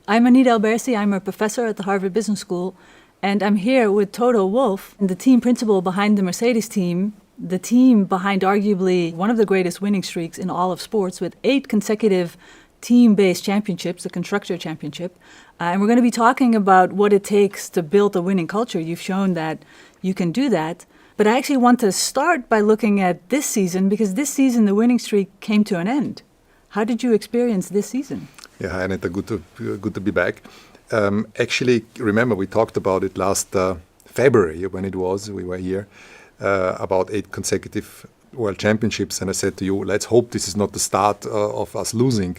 I'm Anita Albersi. I'm a professor at the Harvard Business School, and I'm here with Toto Wwolf, the team principal behind the Mercedes team, the team behind arguably one of the greatest winning streaks in all of sports with 8 consecutive team-based championships, the Constructor Championship. And we're going to be talking about what it takes to build a winning culture. You've shown that you can do that. But I actually want to start by looking at this season, because this season the winning streak came to an end. How did you experience this season? Yeah, hi Anita, good to be back. Actually, remember we talked about it last February when we were here, about 8 consecutive World Championships, and I said to you, let's hope this is not the start of us losing.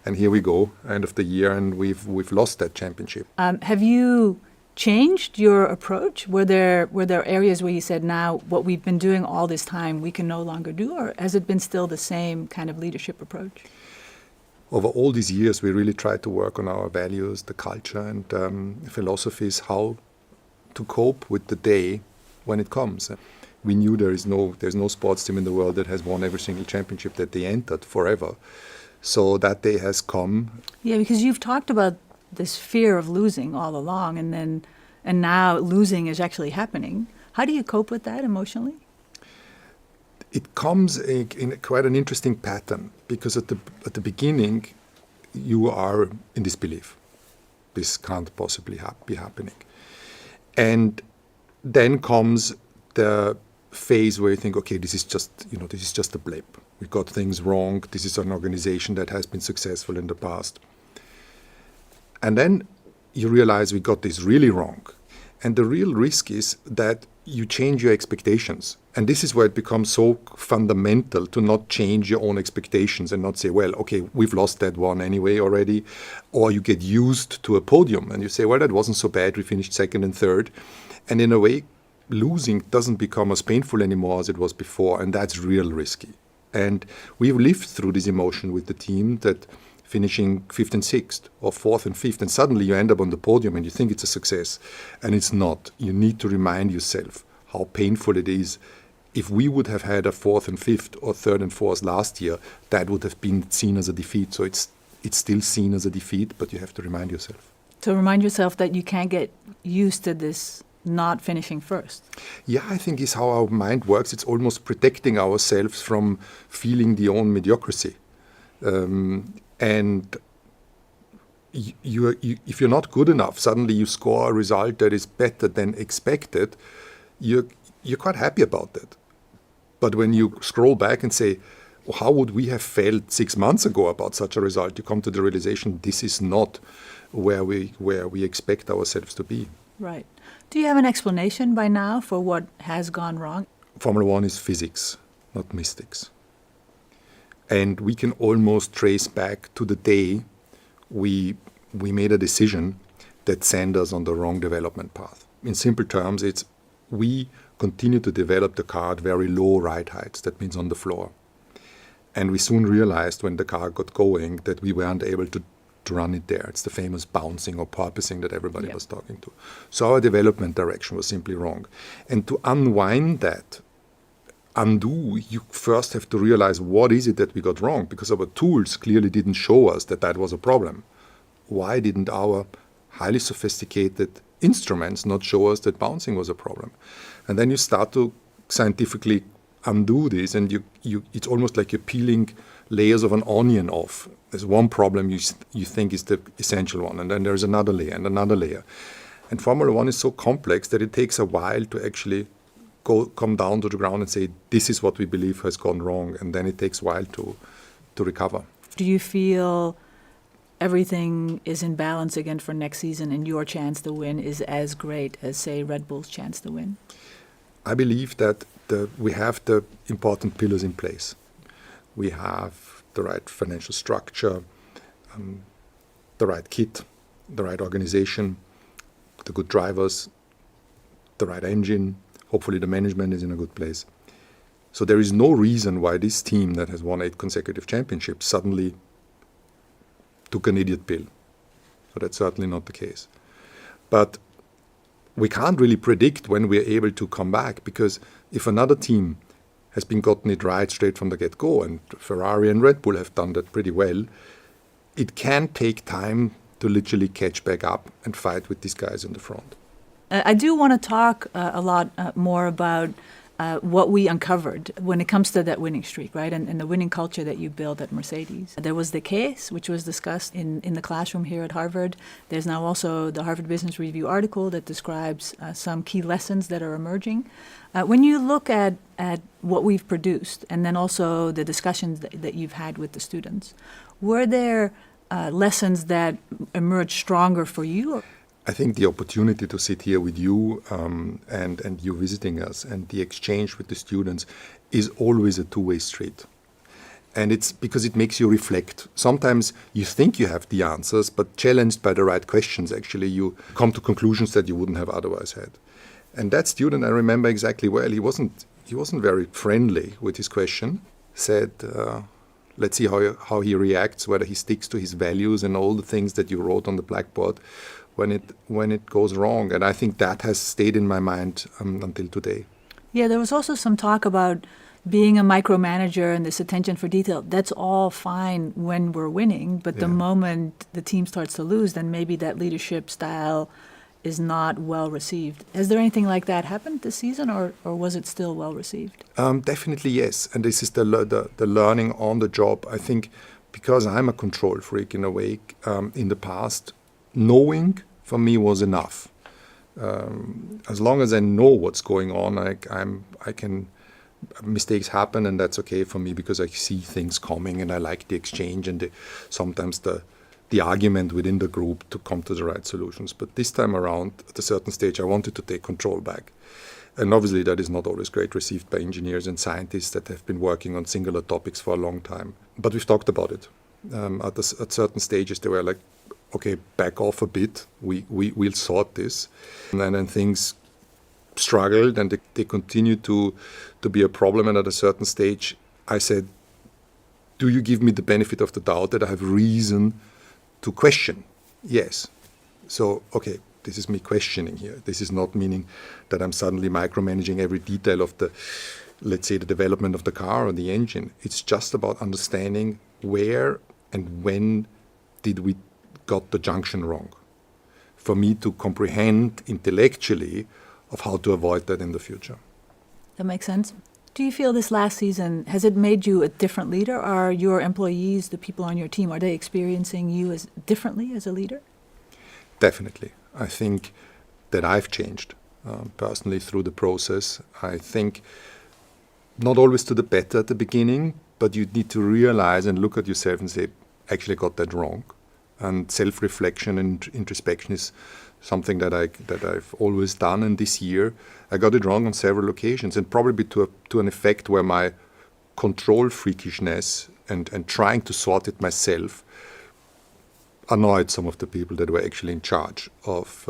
And here we go, end of the year, and we've lost that championship. Have you changed your approach? Were there areas where you said, now what we've been doing all this time we can no longer do, or has it been still the same kind of leadership approach? Over all these years, we really tried to work on our values, the culture, and philosophies, how to cope with the day when it comes. We knew there's no sports team in the world that has won every single championship that they entered forever. So that day has come. Yeah, because you've talked about this fear of losing all along, and now losing is actually happening. How do you cope with that emotionally? It comes in quite an interesting pattern, because at the beginning you are in disbelief. This can't possibly be happening. And then comes the phase where you think, okay, this is just a blip. We got things wrong. This is an organization that has been successful in the past. And then you realize we got this really wrong. And the real risk is that you change your expectations. And this is where it becomes so fundamental to not change your own expectations and not say, well, okay, we've lost that one anyway already. Or you get used to a podium and you say, well, that wasn't so bad. We finished second and third. And in a way, losing doesn't become as painful anymore as it was before. And that's real risky. And we've lived through this emotion with the team, that finishing 5th and 6th or 4th and 5th, and suddenly you end up on the podium and you think it's a success, and it's not. You need to remind yourself how painful it is. If we would have had a 4th and 5th or 3rd and 4th last year, that would have been seen as a defeat. So it's still seen as a defeat, but you have to remind yourself. To remind yourself that you can't get used to this not finishing first. Yeah, I think is how our mind works. It's almost protecting ourselves from feeling the own mediocrity. And if you're not good enough, suddenly you score a result that is better than expected, you're quite happy about that. But when you scroll back and say, well, how would we have felt 6 months ago about such a result? You come to the realization this is not where we expect ourselves to be. Right. Do you have an explanation by now for what has gone wrong? Formula One is physics, not mystics. And we can almost trace back to the day we made a decision that sent us on the wrong development path. In simple terms, it's we continue to develop the car at very low ride heights. That means on the floor. And we soon realized when the car got going that we weren't able to run it there. It's the famous bouncing or porpoising that everybody was talking to. So our development direction was simply wrong. And to unwind that, undo, you first have to realize what is it that we got wrong, because our tools clearly didn't show us that was a problem. Why didn't our highly sophisticated instruments not show us that bouncing was a problem? And then you start to scientifically undo this, and it's almost like you're peeling layers of an onion off. There's one problem you think is the essential one, and then there's another layer and another layer. And Formula One is so complex that it takes a while to actually come down to the ground and say, this is what we believe has gone wrong, and then it takes a while to recover. Do you feel everything is in balance again for next season and your chance to win is as great as, say, Red Bull's chance to win? I believe that we have the important pillars in place. We have the right financial structure, the right kit, the right organization, the good drivers, the right engine. Hopefully the management is in a good place. So there is no reason why this team that has won 8 consecutive championships suddenly took an idiot pill. So that's certainly not the case. But we can't really predict when we're able to come back, because if another team has been gotten it right straight from the get-go, and Ferrari and Red Bull have done that pretty well, it can take time to literally catch back up and fight with these guys in the front. I do want to talk a lot more about what we uncovered when it comes to that winning streak, right? And the winning culture that you built at Mercedes. There was the case, which was discussed in the classroom here at Harvard. There's now also the Harvard Business Review article that describes some key lessons that are emerging. When you look at what we've produced, and then also the discussions that you've had with the students, were there lessons that emerged stronger for you? I think the opportunity to sit here with you and you visiting us and the exchange with the students is always a two-way street. And it's because it makes you reflect. Sometimes you think you have the answers, but challenged by the right questions, actually, you come to conclusions that you wouldn't have otherwise had. And that student, I remember exactly well, he wasn't very friendly with his question, said, let's see how he reacts, whether he sticks to his values and all the things that you wrote on the blackboard when it goes wrong. And I think that has stayed in my mind until today. Yeah, there was also some talk about being a micromanager and this attention for detail. That's all fine when we're winning, but the moment the team starts to lose, then maybe that leadership style is not well received. Has there anything like that happened this season, or was it still well received? Definitely yes, and this is the learning on the job. I think because I'm a control freak in a way, in the past, knowing for me was enough. As long as I know what's going on, mistakes happen, and that's okay for me because I see things coming, and I like the exchange and sometimes the argument within the group to come to the right solutions. But this time around, at a certain stage, I wanted to take control back. And obviously that is not always great received by engineers and scientists that have been working on singular topics for a long time. But we've talked about it. At certain stages, they were like, okay, back off a bit, we'll sort this. And then things struggled and they continued to be a problem. And at a certain stage, I said, do you give me the benefit of the doubt that I have reason to question? Yes. So, okay, this is me questioning here. This is not meaning that I'm suddenly micromanaging every detail of let's say, the development of the car or the engine. It's just about understanding where and when did we got the junction wrong, for me to comprehend intellectually of how to avoid that in the future. That makes sense. Do you feel this last season, has it made you a different leader? Are your employees, the people on your team, are they experiencing you as differently as a leader? Definitely. I think that I've changed personally through the process. I think not always to the better at the beginning, but you need to realize and look at yourself and say, actually got that wrong. And self-reflection and introspection is something that I've always done. And this year, I got it wrong on several occasions, and probably to an effect where my control freakishness and trying to sort it myself annoyed some of the people that were actually in charge of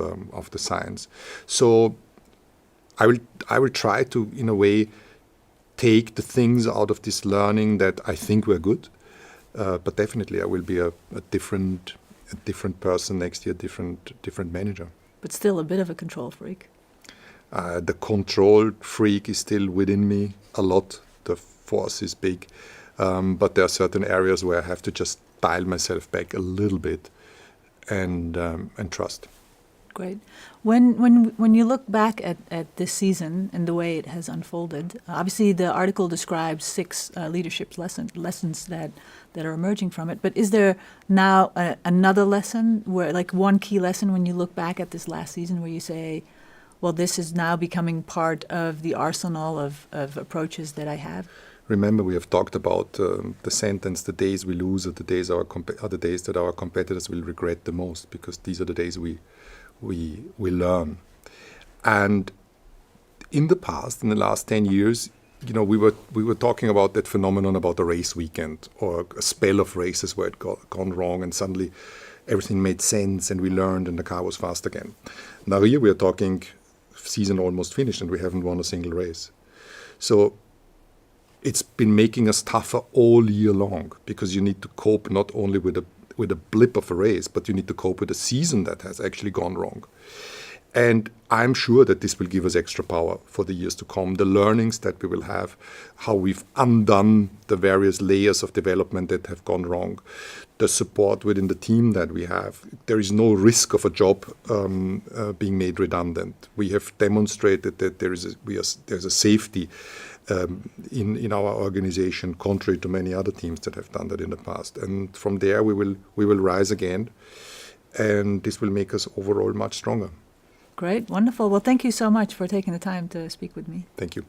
the science. So I will try to, in a way, take the things out of this learning that I think were good. But definitely, I will be a different person next year, different manager. But still a bit of a control freak. The control freak is still within me a lot. The force is big, but there are certain areas where I have to just dial myself back a little bit and trust. Great. When you look back at this season and the way it has unfolded, obviously the article describes 6 leadership lessons that are emerging from it. But is there now another lesson, where, like, one key lesson when you look back at this last season, where you say, well, this is now becoming part of the arsenal of approaches that I have? Remember, we have talked about the sentence, the days we lose are the days that our competitors will regret the most, because these are the days we learn. And in the past, in the last 10 years, we were talking about that phenomenon about a race weekend or a spell of races where it gone wrong and suddenly everything made sense and we learned and the car was fast again. Now here we are talking season almost finished and we haven't won a single race. So it's been making us tougher all year long, because you need to cope not only with a blip of a race, but you need to cope with a season that has actually gone wrong. And I'm sure that this will give us extra power for the years to come. The learnings that we will have, how we've undone the various layers of development that have gone wrong, the support within the team that we have. There is no risk of a job being made redundant. We have demonstrated that there's a safety in our organization, contrary to many other teams that have done that in the past. And from there, we will rise again, and this will make us overall much stronger. Great, wonderful. Well, thank you so much for taking the time to speak with me. Thank you.